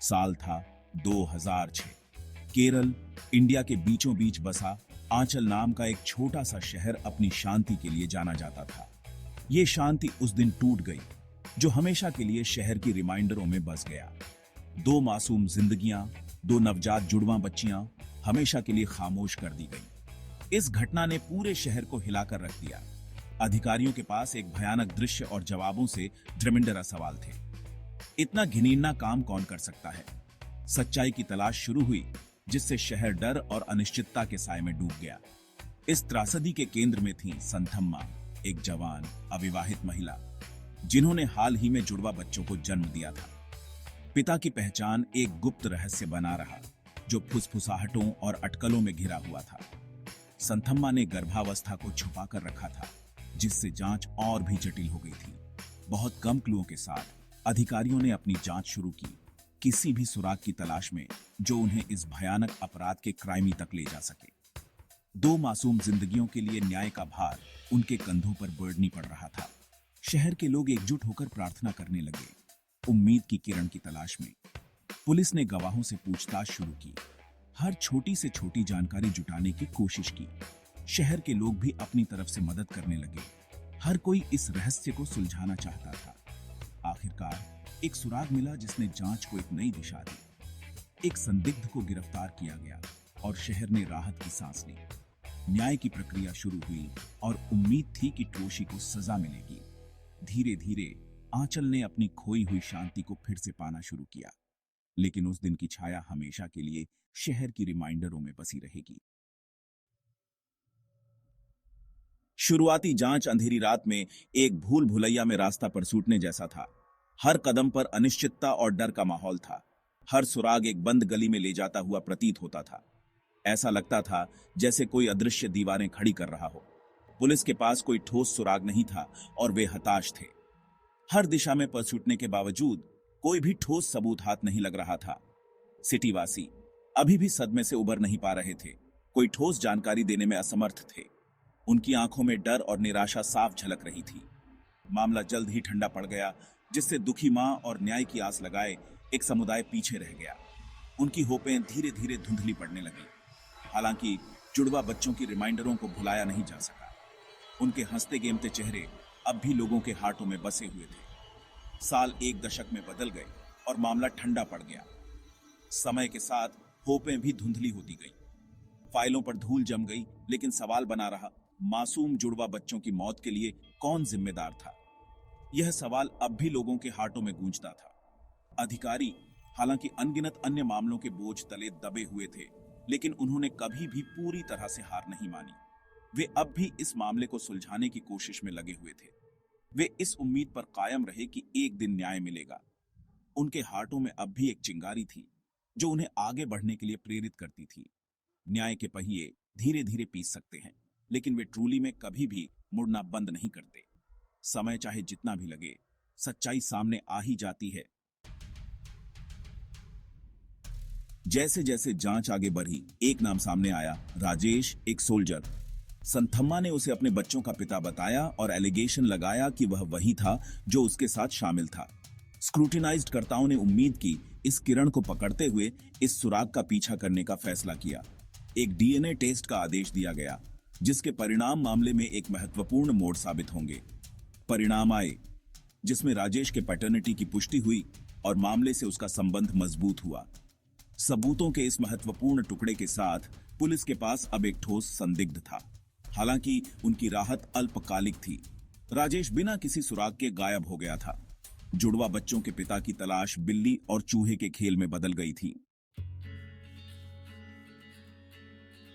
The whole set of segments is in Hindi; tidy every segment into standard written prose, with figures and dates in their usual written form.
साल था 2006। केरल, इंडिया के बीचों बीच बसा आंचल नाम का एक छोटा सा शहर अपनी शांति के लिए जाना जाता था। ये शांति उस दिन टूट गई, जो हमेशा के लिए शहर की रिमाइंडरों में बस गया। दो मासूम जिंदगियां, दो नवजात जुड़वां बच्चियां हमेशा के लिए खामोश कर दी गई। इस घटना ने पूरे शहर को हिलाकर रख दिया। अधिकारियों के पास एक भयानक दृश्य और जवाबों से ड्रमिंडरा सवाल थे। इतना घिनौना काम कौन कर सकता है? सच्चाई की तलाश शुरू हुई, जिससे शहर डर और अनिश्चितता के साए में डूब गया। इस त्रासदी के केंद्र में थी संथम्मा, एक जवान अविवाहित महिला जिन्होंने हाल ही में जुड़वा बच्चों को जन्म दिया था। पिता की पहचान एक गुप्त रहस्य बना रहा, जो फुसफुसाहटों और अटकलों में घिरा हुआ था। संथम्मा ने गर्भावस्था को छुपा कर रखा था, जिससे जांच और भी जटिल हो गई थी। बहुत कम क्लुओं के साथ अधिकारियों ने अपनी जांच शुरू की, किसी भी सुराग की तलाश में जो उन्हें इस भयानक अपराध के क्राइमी तक ले जा सके। दो मासूम जिंदगियों के लिए न्याय का भार उनके कंधों पर बढ़नी पड़ रहा था। शहर के लोग एकजुट होकर प्रार्थना करने लगे, उम्मीद की किरण की तलाश में। पुलिस ने गवाहों से पूछताछ शुरू की, हर छोटी से छोटी जानकारी जुटाने की कोशिश की। शहर के लोग भी अपनी तरफ से मदद करने लगे। हर कोई इस रहस्य को सुलझाना चाहता था। आखिरकार एक सुराग मिला, जिसने जांच को एक नई दिशा दी। एक संदिग्ध को गिरफ्तार किया गया और शहर ने राहत की सांस ली। न्याय की प्रक्रिया शुरू हुई और उम्मीद थी कि दोषी को सजा मिलेगी। धीरे धीरे आंचल ने अपनी खोई हुई शांति को फिर से पाना शुरू किया, लेकिन उस दिन की छाया हमेशा के लिए शहर की रिमाइंडरों में बसी रहेगी। शुरुआती जांच अंधेरी रात में एक भूल भुलैया में रास्ता पर सूटने जैसा था। हर कदम पर अनिश्चितता और डर का माहौल था। हर सुराग एक बंद गली में ले जाता हुआ प्रतीत होता था। ऐसा लगता था जैसे कोई अदृश्य दीवारें खड़ी कर रहा हो। पुलिस के पास कोई ठोस सुराग नहीं था और वे हताश थे। हर दिशा में पसूटने के बावजूद कोई भी ठोस सबूत हाथ नहीं लग रहा था। सिटीवासी अभी भी सदमे से उबर नहीं पा रहे थे, कोई ठोस जानकारी देने में असमर्थ थे। उनकी आंखों में डर और निराशा साफ झलक रही थी। मामला जल्द ही ठंडा पड़ गया, जिससे दुखी मां और न्याय की आस लगाए एक समुदाय पीछे रह गया। उनकी होपें धीरे धीरे धुंधली पड़ने लगी। हालांकि जुड़वा बच्चों की रिमाइंडरों को भुलाया नहीं जा सका। उनके हंसते गेमते चेहरे अब भी लोगों के हार्टों में बसे हुए थे। साल एक दशक में बदल गए और मामला ठंडा पड़ गया। समय के साथ होपें भी धुंधली होती गई। फाइलों पर धूल जम गई, लेकिन सवाल बना रहा, मासूम जुड़वा बच्चों की मौत के लिए कौन जिम्मेदार था? यह सवाल अब भी लोगों के हार्टों में गूंजता था। अधिकारी हालांकि अनगिनत अन्य मामलों के बोझ तले दबे हुए थे, लेकिन उन्होंने कभी भी पूरी तरह से हार नहीं मानी। वे अब भी इस मामले को सुलझाने की कोशिश में लगे हुए थे। वे इस उम्मीद पर कायम रहे कि एक दिन न्याय मिलेगा। उनके हार्टों में अब भी एक चिंगारी थी, जो उन्हें आगे बढ़ने के लिए प्रेरित करती थी। न्याय के पहिए धीरे धीरे पीस सकते हैं, लेकिन वे ट्रूली में कभी भी मुड़ना बंद नहीं करते। समय चाहे जितना भी लगे, सच्चाई सामने आ ही जाती है। जैसे जैसे जांच आगे बढ़ी, एक नाम सामने आया, राजेश, एक सोल्जर। संथम्मा ने उसे अपने बच्चों का पिता बताया और एलिगेशन लगाया कि वह वही था जो उसके साथ शामिल था। स्क्रूटिनाइज्ड कर्ताओं ने उम्मीद की, इस किरण को पकड़ते हुए इस सुराग का पीछा करने का फैसला किया। एक डीएनए टेस्ट का आदेश दिया गया, जिसके परिणाम मामले में एक महत्वपूर्ण मोड़ साबित होंगे। परिणाम आए, जिसमें राजेश के पैटर्निटी की पुष्टि हुई और मामले से उसका संबंध मजबूत हुआ। सबूतों के इस महत्वपूर्ण टुकड़े के साथ पुलिस के पास अब एक ठोस संदिग्ध था। हालांकि उनकी राहत अल्पकालिक थी। राजेश बिना किसी सुराग के गायब हो गया था। जुड़वा बच्चों के पिता की तलाश बिल्ली और चूहे के खेल में बदल गई थी।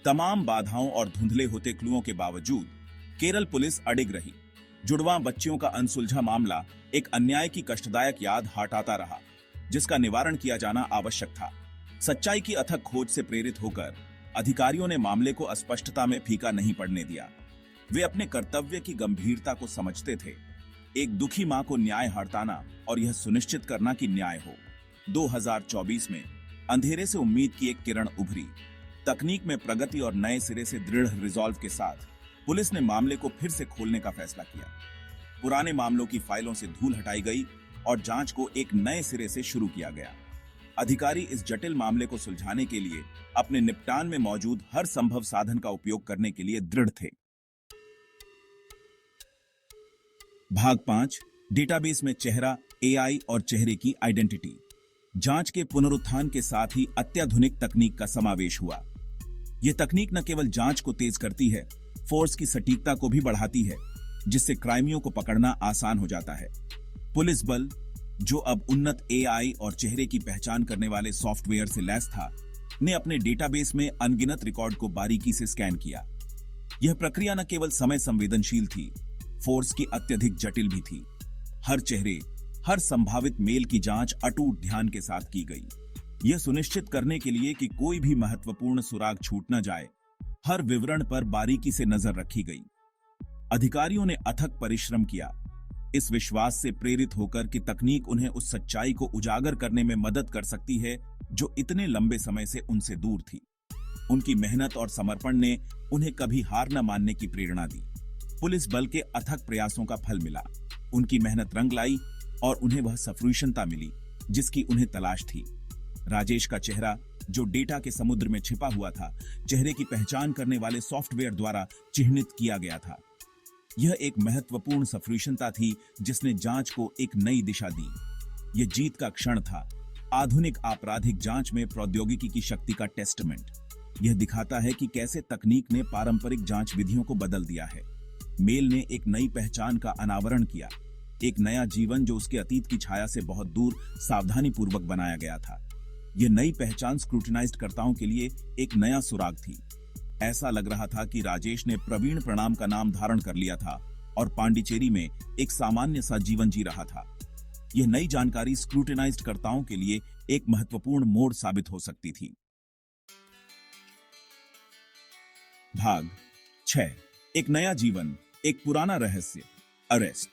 तमाम बाधाओं और धुंधले होते क्लुओं के बावजूद केरल पुलिस अडिग रही। जुड़वा बच्चियों का अनसुलझा मामला एक अन्याय की कष्टदायक याद हटाता रहा, जिसका निवारण किया जाना आवश्यक था। सच्चाई की अथक खोज से प्रेरित होकर अधिकारियों ने मामले को अस्पष्टता में फीका नहीं पड़ने दिया। वे अपने कर्तव्य की गंभीरता को समझते थे। एक दुखी मां को न्याय हड़ताना और यह सुनिश्चित करना कि न्याय हो। 2024 में अंधेरे से उम्मीद की एक किरण उभरी। तकनीक में प्रगति और नए सिरे से दृढ़ रिजॉल्व के साथ पुलिस ने मामले को फिर से खोलने का फैसला किया। पुराने मामलों की फाइलों से धूल हटाई गई और जांच को एक नए सिरे से शुरू किया गया। अधिकारी इस जटिल मामले को सुलझाने के लिए अपने निपटान में मौजूद हर संभव साधन का उपयोग करने के लिए दृढ़ थे। भाग 5, डेटाबेस में चेहरा, एआई और चेहरे की आइडेंटिटी। जांच के पुनरुत्थान के साथ ही अत्याधुनिक तकनीक का समावेश हुआ। यह तकनीक न केवल जांच को तेज करती है, फोर्स की सटीकता को भी बढ़ाती है, जिससे क्राइमियों को पकड़ना आसान हो जाता है। पुलिस बल, जो अब उन्नत एआई और चेहरे की पहचान करने वाले सॉफ्टवेयर से लैस था, ने अपने डेटाबेस में अनगिनत रिकॉर्ड को बारीकी से स्कैन किया। यह प्रक्रिया न केवल समय संवेदनशील थी, फोर्स की अत्यधिक जटिल भी थी। हर चेहरे, हर संभावित मेल की जांच अटूट ध्यान के साथ की गई, यह सुनिश्चित करने के लिए कि कोई भी महत्वपूर्ण सुराग छूट न जाए। हर विवरण पर बारीकी से नजर रखी गई। अधिकारियों ने अथक परिश्रम किया, इस विश्वास से प्रेरित होकर कि तकनीक उन्हें उस सच्चाई को उजागर करने में मदद कर सकती है जो इतने लंबे समय से उनसे दूर थी। उनकी मेहनत और समर्पण ने उन्हें कभी हार न मानने की प्रेरणा दी। पुलिस बल के अथक प्रयासों का फल मिला। उनकी मेहनत रंग लाई और उन्हें वह सफलता मिली जिसकी उन्हें तलाश थी। राजेश का चेहरा, जो डेटा के समुद्र में छिपा हुआ था, चेहरे की पहचान करने वाले सॉफ्टवेयर द्वारा चिह्नित किया गया था। यह एक महत्वपूर्ण सफलता थी जिसने जांच को एक नई दिशा दी। यह जीत का क्षण था, आधुनिक आपराधिक जांच में प्रौद्योगिकी की शक्ति का टेस्टमेंट। यह दिखाता है कि कैसे तकनीक ने पारंपरिक जांच विधियों को बदल दिया है। मेल ने एक नई पहचान का अनावरण किया, एक नया जीवन जो उसके अतीत की छाया से बहुत दूर सावधानी पूर्वक बनाया गया था। यह नई पहचान स्क्रूटिनाइज्ड कर्ताओं के लिए एक नया सुराग थी। ऐसा लग रहा था कि राजेश ने प्रवीण प्रणाम का नाम धारण कर लिया था और पांडिचेरी में एक सामान्य सा जीवन जी रहा था। यह नई जानकारी स्क्रूटिनाइज्ड कर्ताओं के लिए एक महत्वपूर्ण मोड़ साबित हो सकती थी। भाग 6, एक नया जीवन, एक पुराना रहस्य, अरेस्ट।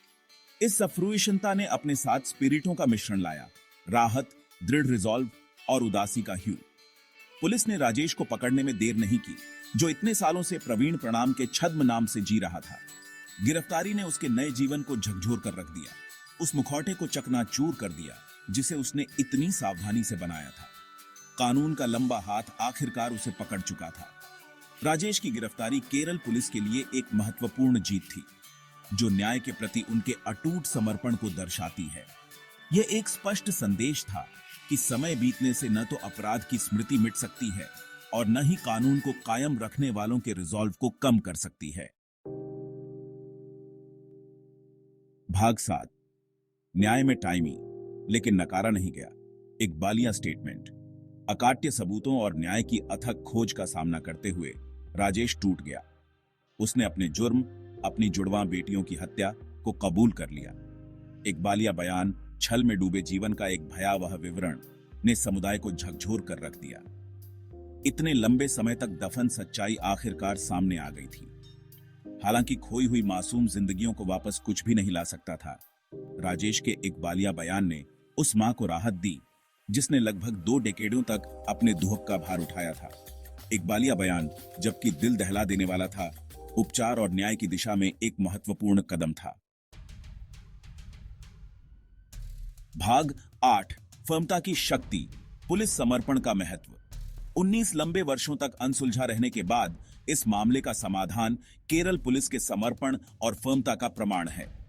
इस सफ्रुइशनता ने अपने साथ स्पिरिटों का मिश्रण लाया, राहत, दृढ़ रिजॉल्व और उदासी का ह्यू। पुलिस ने राजेश को पकड़ने में देर नहीं की, जो इतने सालों से प्रवीण प्रणाम के छद्म नाम से जी रहा था। गिरफ्तारी ने उसके नए जीवन को झकझोर कर रख दिया, उस मुखौटे को चकनाचूर कर दिया जिसे उसने इतनी सावधानी से बनाया था। कानून का लंबा हाथ आखिरकार उसे पकड़ चुका था। राजेश की गिरफ्तारी केरल पुलिस के लिए एक महत्वपूर्ण जीत थी, जो न्याय के प्रति उनके अटूट समर्पण को दर्शाती है। यह एक स्पष्ट संदेश था कि समय बीतने से न तो अपराध की स्मृति मिट सकती है और न ही कानून को कायम रखने वालों के रिजॉल्व को कम कर सकती है। भाग 7, न्याय में टाइमी लेकिन नकारा नहीं गया। इकबालिया स्टेटमेंट। अकाट्य सबूतों और न्याय की अथक खोज का सामना करते हुए राजेश टूट गया। उसने अपने जुर्म, अपनी जुड़वां बेटियों की हत्या को कबूल कर लिया। इकबालिया बयान, छल में डूबे जीवन का एक भयावह विवरण, ने समुदाय को झकझोर कर रख दिया। इतने लंबे समय तक दफन सच्चाई आखिरकार सामने आ गई थी। हालांकि खोई हुई मासूम जिंदगियों को वापस कुछ भी नहीं ला सकता था, राजेश के इकबालिया बयान ने उस मां को राहत दी जिसने लगभग 2 डेकेडों तक अपने दुहक का भार उठाया था। इकबालिया बयान, जबकि दिल दहला देने वाला था, उपचार और न्याय की दिशा में एक महत्वपूर्ण कदम था। भाग 8, फर्मता की शक्ति, पुलिस समर्पण का महत्व। 19 लंबे वर्षों तक अनसुलझा रहने के बाद इस मामले का समाधान केरल पुलिस के समर्पण और फर्मता का प्रमाण है।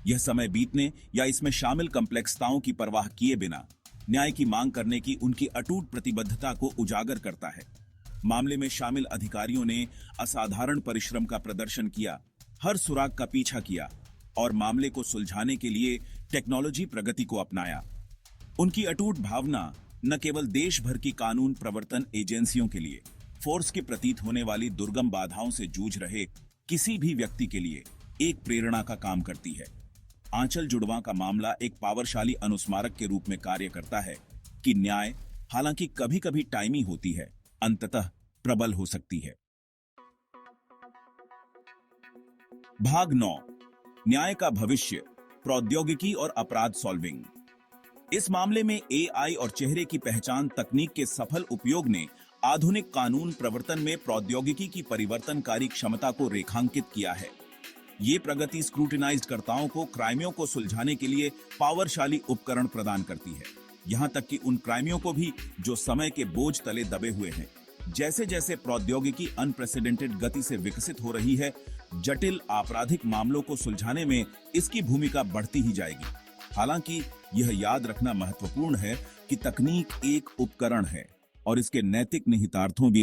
यह समय बीतने या इसमें शामिल कॉम्प्लेक्सताओं की परवाह किए बिना न्याय की मांग करने की उनकी अटूट प्रतिबद्धता को उजागर करता है। मामले में शामिल अधिकारियों ने असाधारण परिश्रम का प्रदर्शन किया, हर सुराग का पीछा किया और मामले को सुलझाने के लिए टेक्नोलॉजी प्रगति को अपनाया। उनकी अटूट भावना न केवल देश भर की कानून प्रवर्तन एजेंसियों के लिए, फोर्स के प्रतीत होने वाली दुर्गम बाधाओं से जूझ रहे किसी भी व्यक्ति के लिए एक प्रेरणा का काम करती है। आंचल जुड़वां का मामला एक पावरशाली अनुस्मारक के रूप में कार्य करता है कि न्याय, हालांकि कभी-कभी टाइमी होती है, अंततः प्रबल हो सकती है। भाग 9, न्याय का भविष्य, प्रौद्योगिकी और अपराध सॉल्विंग। इस मामले में एआई और चेहरे की पहचान तकनीक के सफल उपयोग ने आधुनिक कानून प्रवर्तन में प्रौद्योगिकी की परिवर्तनकारी क्षमता को रेखांकित किया है। ये प्रगति स्क्रूटिनाइज्ड कर्ताओं को क्राइमियों को सुलझाने के लिए पावरशाली उपकरण प्रदान करती है। यहाँ तक कि उन क्राइमियों को भी जो समय के बोझ तले दबे हुए हैं। जैसे जैसे प्रौद्योगिकी अनप्रेसिडेंटेड गति से विकसित हो रही है, जटिल आपराधिक मामलों को सुलझाने में इसकी भूमिका बढ़ती ही जाएगी। हालांकि यह याद रखना महत्वपूर्ण है कि तकनीक एक उपकरण है और इसके नैतिक निहितार्थों भी